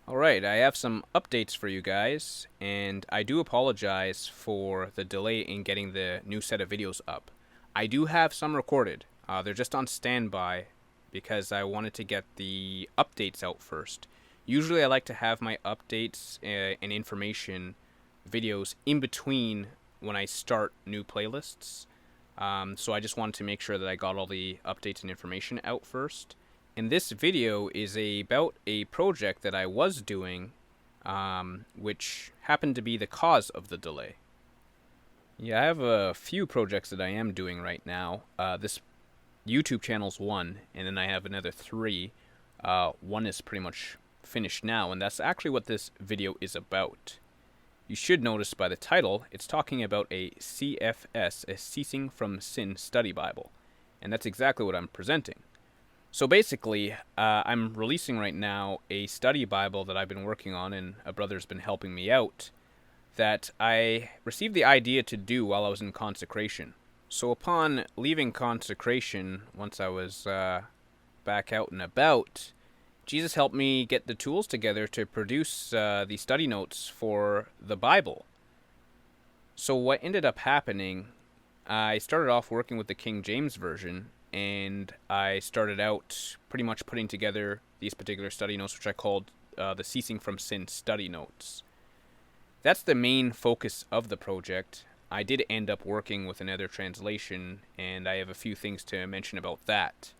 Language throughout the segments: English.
Alright, I have some updates for you guys, and I do apologize for the delay in getting the new set of videos up. I do have some recorded. They're just on standby because I wanted to get the updates out first. Usually I like to have my updates and information videos in between when I start new playlists. So I just wanted to make sure that I got all the updates and information out first. And this video is about a project that I was doing, which happened to be the cause of the delay. Yeah, I have a few projects that I am doing right now. This YouTube channel's one, and then I have another three. One is pretty much finished now, and that's actually what this video is about. You should notice by the title, it's talking about a CFS, a Ceasing from Sin Study Bible. And that's exactly what I'm presenting. So basically, I'm releasing right now a study Bible that I've been working on, and a brother's been helping me out, that I received the idea to do while I was in consecration. So upon leaving consecration, once I was back out and about, Jesus helped me get the tools together to produce the study notes for the Bible. So what ended up happening, I started off working with the King James Version, and I started out pretty much putting together these particular study notes, which I called the Ceasing from Sin study notes. That's the main focus of the project. I did end up working with another translation, and I have a few things to mention about that.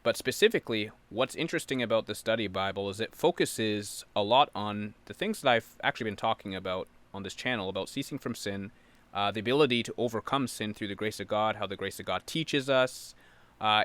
But specifically, what's interesting about the study Bible is it focuses a lot on the things that I've actually been talking about on this channel, about ceasing from sin, the ability to overcome sin through the grace of God, how the grace of God teaches us.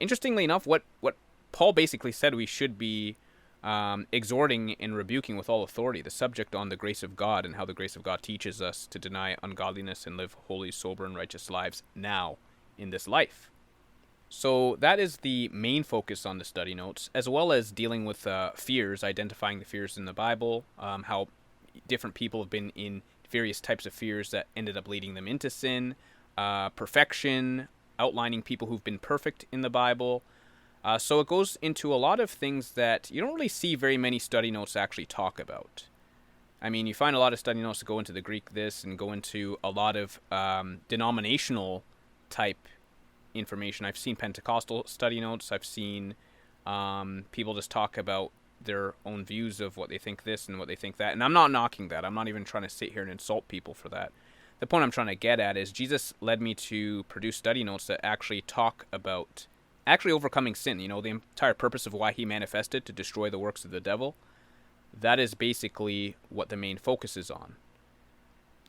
Interestingly enough, what Paul basically said we should be exhorting and rebuking with all authority, the subject on the grace of God and how the grace of God teaches us to deny ungodliness and live holy, sober, and righteous lives now in this life. So that is the main focus on the study notes, as well as dealing with fears, identifying the fears in the Bible, how different people have been in various types of fears that ended up leading them into sin, perfection, outlining people who've been perfect in the Bible. So it goes into a lot of things that you don't really see very many study notes actually talk about. I mean, you find a lot of study notes that go into the Greek this and go into a lot of denominational type information. I've seen Pentecostal study notes. I've seen people just talk about their own views of what they think this and what they think that. And I'm not knocking that. I'm not even trying to sit here and insult people for that. The point I'm trying to get at is Jesus led me to produce study notes that actually talk about actually overcoming sin. You know, the entire purpose of why he manifested, to destroy the works of the devil. That is basically what the main focus is on.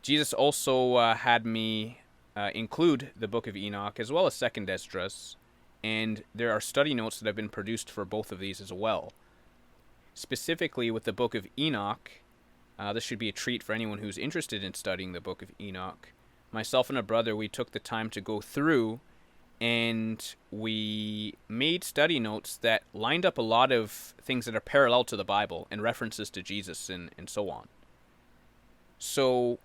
Jesus also had me include the book of Enoch as well as 2nd Esdras, and there are study notes that have been produced for both of these as well. Specifically with the book of Enoch, this should be a treat for anyone who's interested in studying the book of Enoch. Myself and a brother, we took the time to go through and we made study notes that lined up a lot of things that are parallel to the Bible and references to Jesus and so on. So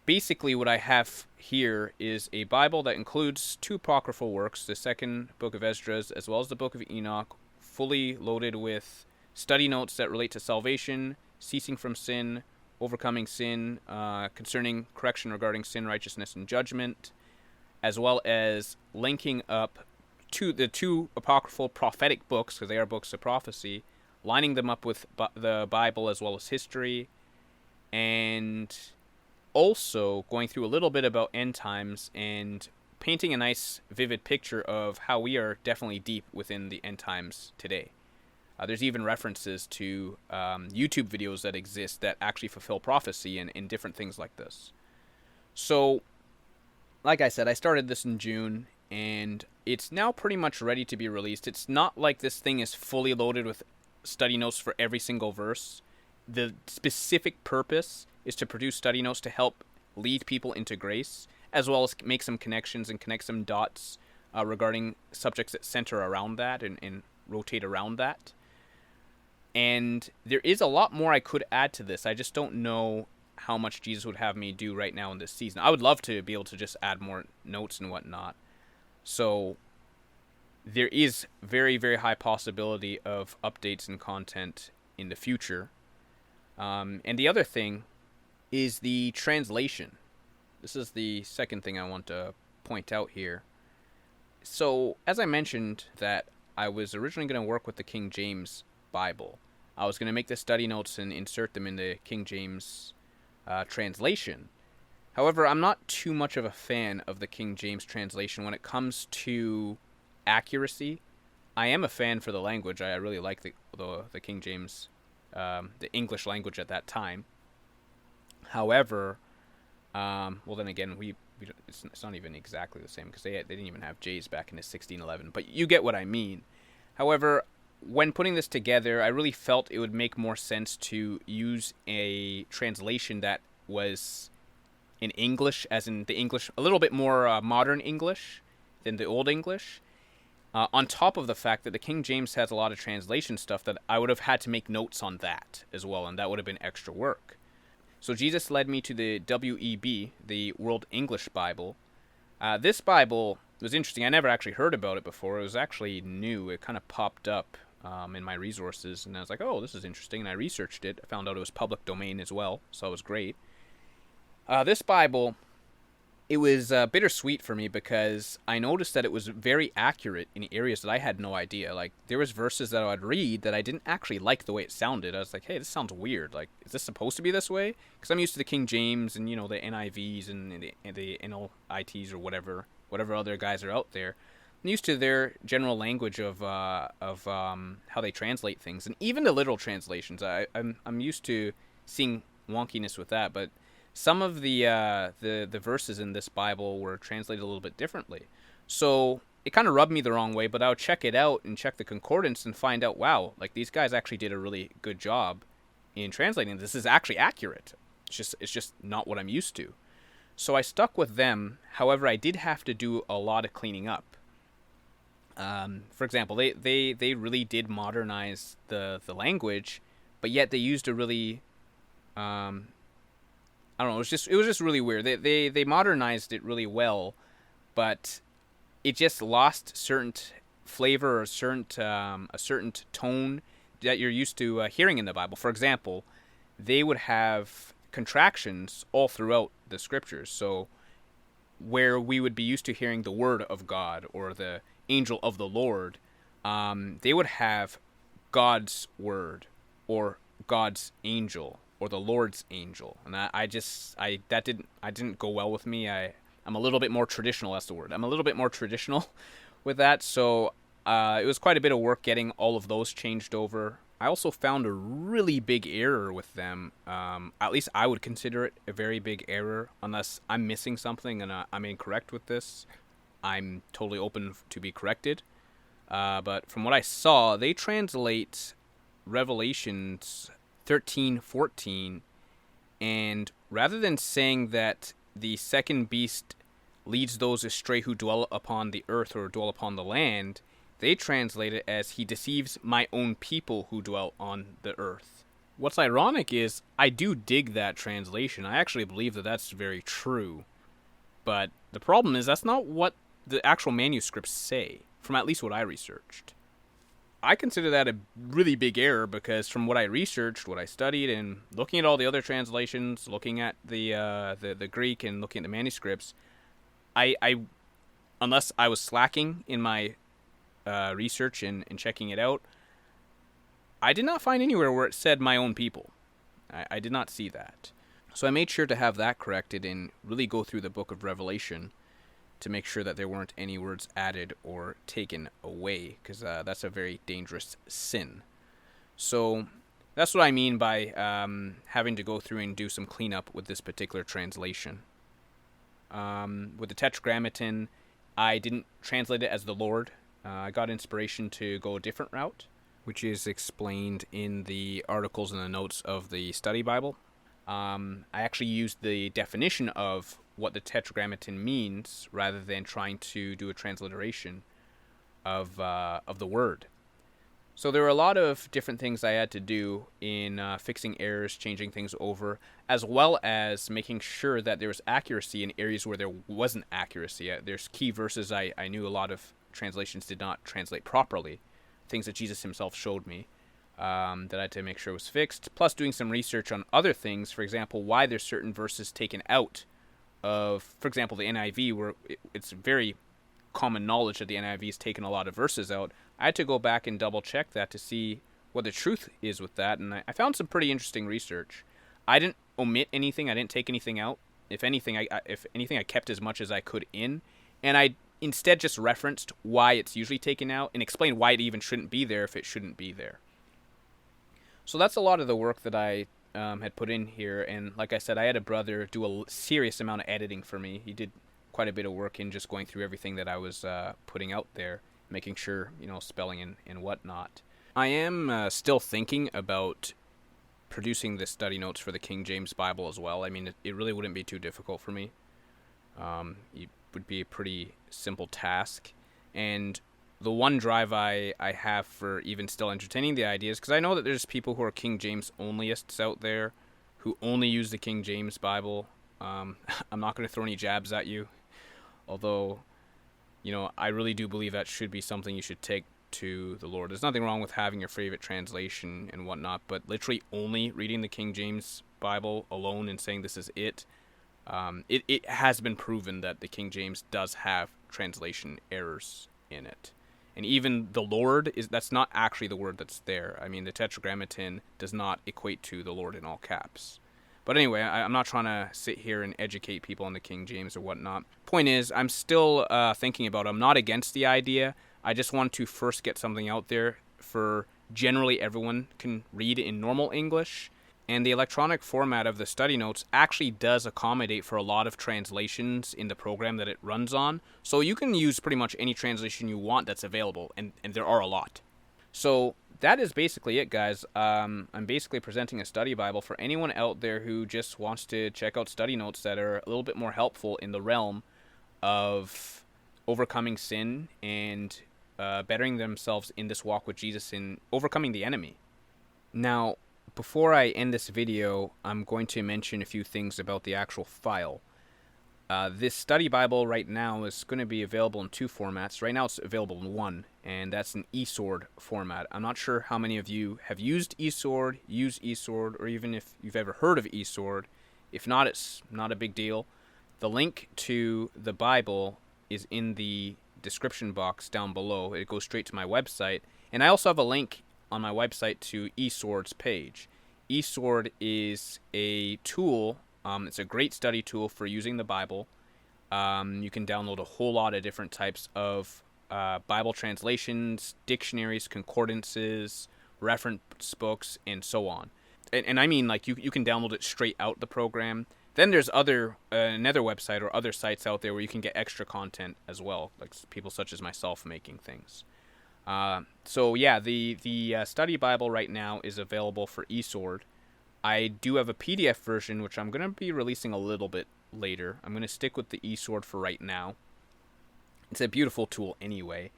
basically what I have here is a Bible that includes 2 apocryphal works, the 2nd book of Esdras as well as the book of Enoch, fully loaded with study notes that relate to salvation, ceasing from sin, overcoming sin, concerning correction regarding sin, righteousness, and judgment, as well as linking up to the 2 apocryphal prophetic books, because they are books of prophecy, lining them up with the Bible as well as history, and also going through a little bit about end times and painting a nice, vivid picture of how we are definitely deep within the end times today. There's even references to YouTube videos that exist that actually fulfill prophecy and different things like this. So, like I said, I started this in June, and it's now pretty much ready to be released. It's not like this thing is fully loaded with study notes for every single verse. The specific purpose is to produce study notes to help lead people into grace, as well as make some connections and connect some dots regarding subjects that center around that and rotate around that. And there is a lot more I could add to this. I just don't know how much Jesus would have me do right now in this season. I would love to be able to just add more notes and whatnot. So there is very, very high possibility of updates and content in the future. And the other thing is the translation. This is the second thing I want to point out here. So, as I mentioned, that I was originally going to work with the King James Bible. I was going to make the study notes and insert them in the King James translation. However, I'm not too much of a fan of the King James translation when it comes to accuracy. I am a fan for the language. I really like the King James, the English language at that time. However, well then again, it's not even exactly the same because they didn't even have J's back in the 1611. But you get what I mean. However, when putting this together, I really felt it would make more sense to use a translation that was in English, as in the English, a little bit more modern English than the Old English. On top of the fact that the King James has a lot of translation stuff that I would have had to make notes on that as well, and that would have been extra work. So Jesus led me to the WEB, the World English Bible. This Bible was interesting. I never actually heard about it before. It was actually new. It kind of popped up in my resources, and I was like, oh, this is interesting, and I researched it. I found out it was public domain as well, so it was great. This Bible, it was bittersweet for me because I noticed that it was very accurate in areas that I had no idea. Like, there was verses that I would read that I didn't actually like the way it sounded. I was like, hey, this sounds weird. Like, is this supposed to be this way? Because I'm used to the King James and, the NIVs and the NLITs or whatever other guys are out there. I'm used to their general language of how they translate things. And even the literal translations, I'm used to seeing wonkiness with that, but some of the verses in this Bible were translated a little bit differently. So it kind of rubbed me the wrong way, but I would check it out and check the concordance and find out, wow, like these guys actually did a really good job in translating. This is actually accurate. It's just not what I'm used to. So I stuck with them. However, I did have to do a lot of cleaning up. For example, they really did modernize the language, but yet they used a really I don't know. It was just really weird. They modernized it really well, but it just lost certain flavor or a certain tone that you're used to hearing in the Bible. For example, they would have contractions all throughout the scriptures. So where we would be used to hearing the word of God or the angel of the Lord, they would have God's word or God's angel or the Lord's angel, and that didn't go well with me. I'm a little bit more traditional. That's the word. I'm a little bit more traditional with that. So it was quite a bit of work getting all of those changed over. I also found a really big error with them. At least I would consider it a very big error, unless I'm missing something and I'm incorrect with this. I'm totally open to be corrected. But from what I saw, they translate Revelations 13:14, and rather than saying that the second beast leads those astray who dwell upon the earth or dwell upon the land, they translate it as he deceives my own people who dwell on the earth. What's ironic is I do dig that translation. I actually believe that that's very true. But the problem is that's not what the actual manuscripts say, from at least what I researched. I consider that a really big error because from what I researched, what I studied, and looking at all the other translations, looking at the Greek and looking at the manuscripts, I unless I was slacking in my research and checking it out, I did not find anywhere where it said my own people. I did not see that. So I made sure to have that corrected and really go through the book of Revelation to make sure that there weren't any words added or taken away, because that's a very dangerous sin. So that's what I mean by having to go through and do some cleanup with this particular translation. With the Tetragrammaton, I didn't translate it as the Lord. I got inspiration to go a different route, which is explained in the articles and the notes of the study Bible. I actually used the definition of what the Tetragrammaton means rather than trying to do a transliteration of the word. So there were a lot of different things I had to do in fixing errors, changing things over, as well as making sure that there was accuracy in areas where there wasn't accuracy. There's key verses I knew a lot of translations did not translate properly, things that Jesus himself showed me. that I had to make sure was fixed, plus doing some research on other things. For example, why there's certain verses taken out of, for example, the NIV, where it's very common knowledge that the NIV has taken a lot of verses out. I had to go back and double check that to see what the truth is with that, and I found some pretty interesting research. I didn't omit anything. I didn't take anything out. If anything, I kept as much as I could in, and I instead just referenced why it's usually taken out and explained why it even shouldn't be there if it shouldn't be there. So that's a lot of the work that I had put in here, and like I said, I had a brother do a serious amount of editing for me. He did quite a bit of work in just going through everything that I was putting out there, making sure, spelling and whatnot. I am still thinking about producing the study notes for the King James Bible as well. I mean, it really wouldn't be too difficult for me. It would be a pretty simple task. And the one drive I have for even still entertaining the ideas, because I know that there's people who are King James onlyists out there who only use the King James Bible. I'm not going to throw any jabs at you, although, I really do believe that should be something you should take to the Lord. There's nothing wrong with having your favorite translation and whatnot, but literally only reading the King James Bible alone and saying this is it, it has been proven that the King James does have translation errors in it. And even the Lord, that's not actually the word that's there. I mean, the Tetragrammaton does not equate to the Lord in all caps. But anyway, I'm not trying to sit here and educate people on the King James or whatnot. Point is, I'm still thinking about it. I'm not against the idea. I just want to first get something out there for generally everyone can read in normal English. And the electronic format of the study notes actually does accommodate for a lot of translations in the program that it runs on. So you can use pretty much any translation you want that's available, and there are a lot. So that is basically it, guys. I'm basically presenting a study Bible for anyone out there who just wants to check out study notes that are a little bit more helpful in the realm of overcoming sin and bettering themselves in this walk with Jesus and overcoming the enemy. Now, before I end this video, I'm going to mention a few things about the actual file. This study Bible right now is going to be available in two formats. Right now it's available in one, and that's an eSword format. I'm not sure how many of you have used eSword, use eSword, or even if you've ever heard of eSword. If not, it's not a big deal. The link to the Bible is in the description box down below. It goes straight to my website, and I also have a link on my website to eSword's page. eSword is a tool. It's a great study tool for using the Bible. You can download a whole lot of different types of Bible translations, dictionaries, concordances, reference books, and so on. And I mean, like, you can download it straight out the program. Then there's another website or other sites out there where you can get extra content as well, like people such as myself making things. So yeah, the study Bible right now is available for eSword. I do have a PDF version, which I'm going to be releasing a little bit later. I'm going to stick with the eSword for right now. It's a beautiful tool anyway.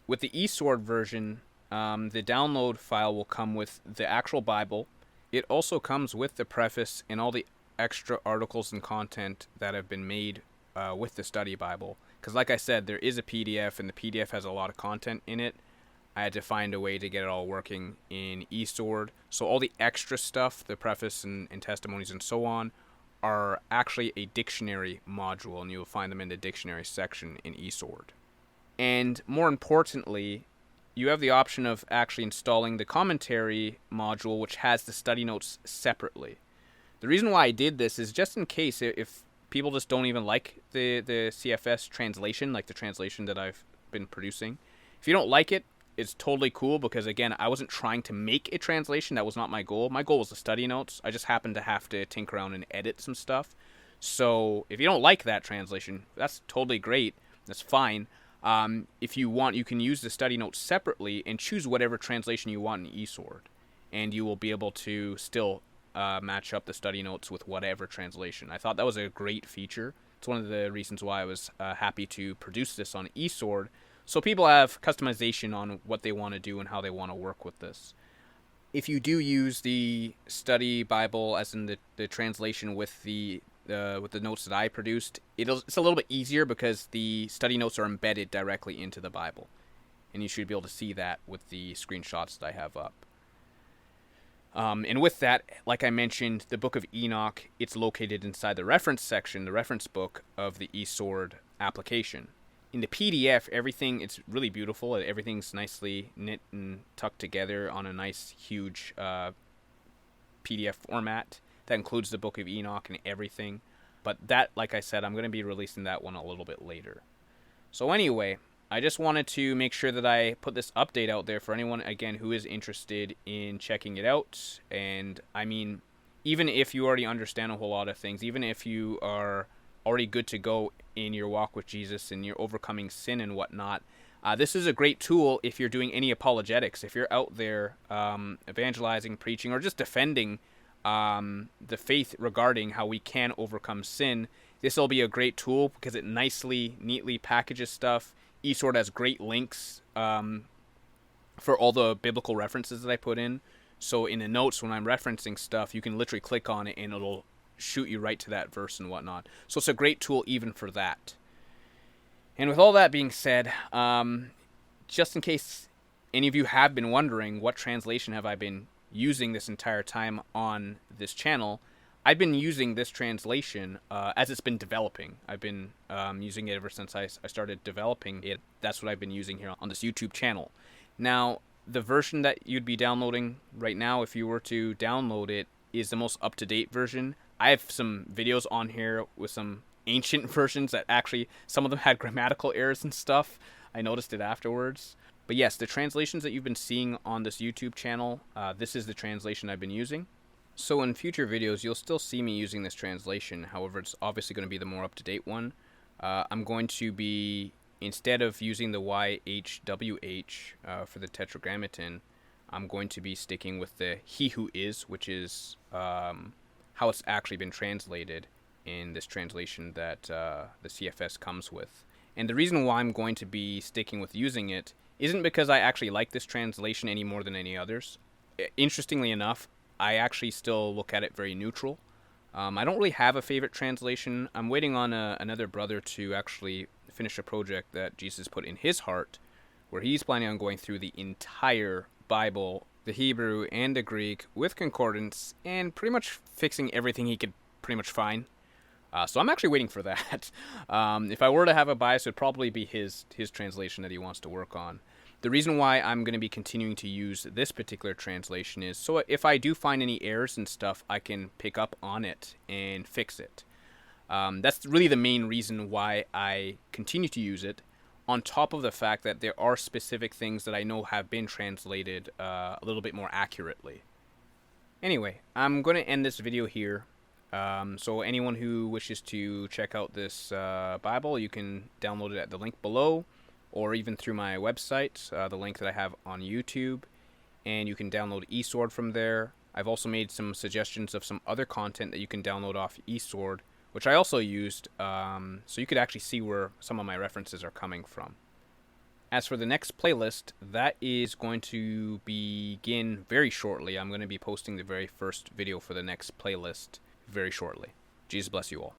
With the eSword version, the download file will come with the actual Bible. It also comes with the preface and all the extra articles and content that have been made with the study Bible. Because like I said, there is a PDF, and the PDF has a lot of content in it. I had to find a way to get it all working in eSword. So all the extra stuff, the preface and testimonies and so on, are actually a dictionary module, and you'll find them in the dictionary section in eSword. And more importantly, you have the option of actually installing the commentary module, which has the study notes separately. The reason why I did this is just in case if people just don't even like the CFS translation, like the translation that I've been producing. If you don't like it, it's totally cool, because again, I wasn't trying to make a translation. That was not my goal. My goal was the study notes. I just happened to have to tinker around and edit some stuff. So if you don't like that translation, that's totally great. That's fine. If you want, you can use the study notes separately and choose whatever translation you want in eSword, and you will be able to still match up the study notes with whatever translation. I thought that was a great feature. It's one of the reasons why I was happy to produce this on eSword, so people have customization on what they want to do and how they want to work with this. If you do use the study Bible, as in the translation with the notes that I produced, it's a little bit easier because the study notes are embedded directly into the Bible, and you should be able to see that with the screenshots that I have up. And with that, like I mentioned, the Book of Enoch, it's located inside the reference section, the reference book of the eSword application. In the PDF, everything, it's really beautiful. Everything's nicely knit and tucked together on a nice, huge PDF format that includes the Book of Enoch and everything. But that, like I said, I'm going to be releasing that one a little bit later. So anyway, I just wanted to make sure that I put this update out there for anyone, again, who is interested in checking it out. And I mean, even if you already understand a whole lot of things, even if you are already good to go in your walk with Jesus and you're overcoming sin and whatnot, this is a great tool if you're doing any apologetics. If you're out there evangelizing, preaching, or just defending the faith regarding how we can overcome sin, this will be a great tool because it neatly packages stuff. eSword has great links for all the biblical references that I put in. So in the notes, when I'm referencing stuff, you can literally click on it and it'll shoot you right to that verse and whatnot. So it's a great tool even for that. And with all that being said, just in case any of you have been wondering what translation have I been using this entire time on this channel, I've been using this translation as it's been developing. I've been using it ever since I started developing it. That's what I've been using here on this YouTube channel. Now, the version that you'd be downloading right now, if you were to download it, is the most up-to-date version. I have some videos on here with some ancient versions that actually, some of them had grammatical errors and stuff. I noticed it afterwards. But yes, the translations that you've been seeing on this YouTube channel, this is the translation I've been using. So in future videos, you'll still see me using this translation. However, it's obviously going to be the more up-to-date one. I'm going to be, instead of using the YHWH for the Tetragrammaton, I'm going to be sticking with the He Who Is, which is how it's actually been translated in this translation that the CFS comes with. And the reason why I'm going to be sticking with using it isn't because I actually like this translation any more than any others. Interestingly enough, I actually still look at it very neutral. I don't really have a favorite translation. I'm waiting on another brother to actually finish a project that Jesus put in his heart, where he's planning on going through the entire Bible, the Hebrew and the Greek, with concordance, and pretty much fixing everything he could pretty much find. So I'm actually waiting for that. If I were to have a bias, it would probably be his translation that he wants to work on. The reason why I'm going to be continuing to use this particular translation is so if I do find any errors and stuff, I can pick up on it and fix it. That's really the main reason why I continue to use it, on top of the fact that there are specific things that I know have been translated a little bit more accurately. Anyway, I'm going to end this video here. So anyone who wishes to check out this Bible, you can download it at the link below, or even through my website, the link that I have on YouTube, and you can download eSword from there. I've also made some suggestions of some other content that you can download off eSword, which I also used, so you could actually see where some of my references are coming from. As for the next playlist, that is going to begin very shortly. I'm going to be posting the very first video for the next playlist very shortly. Jesus bless you all.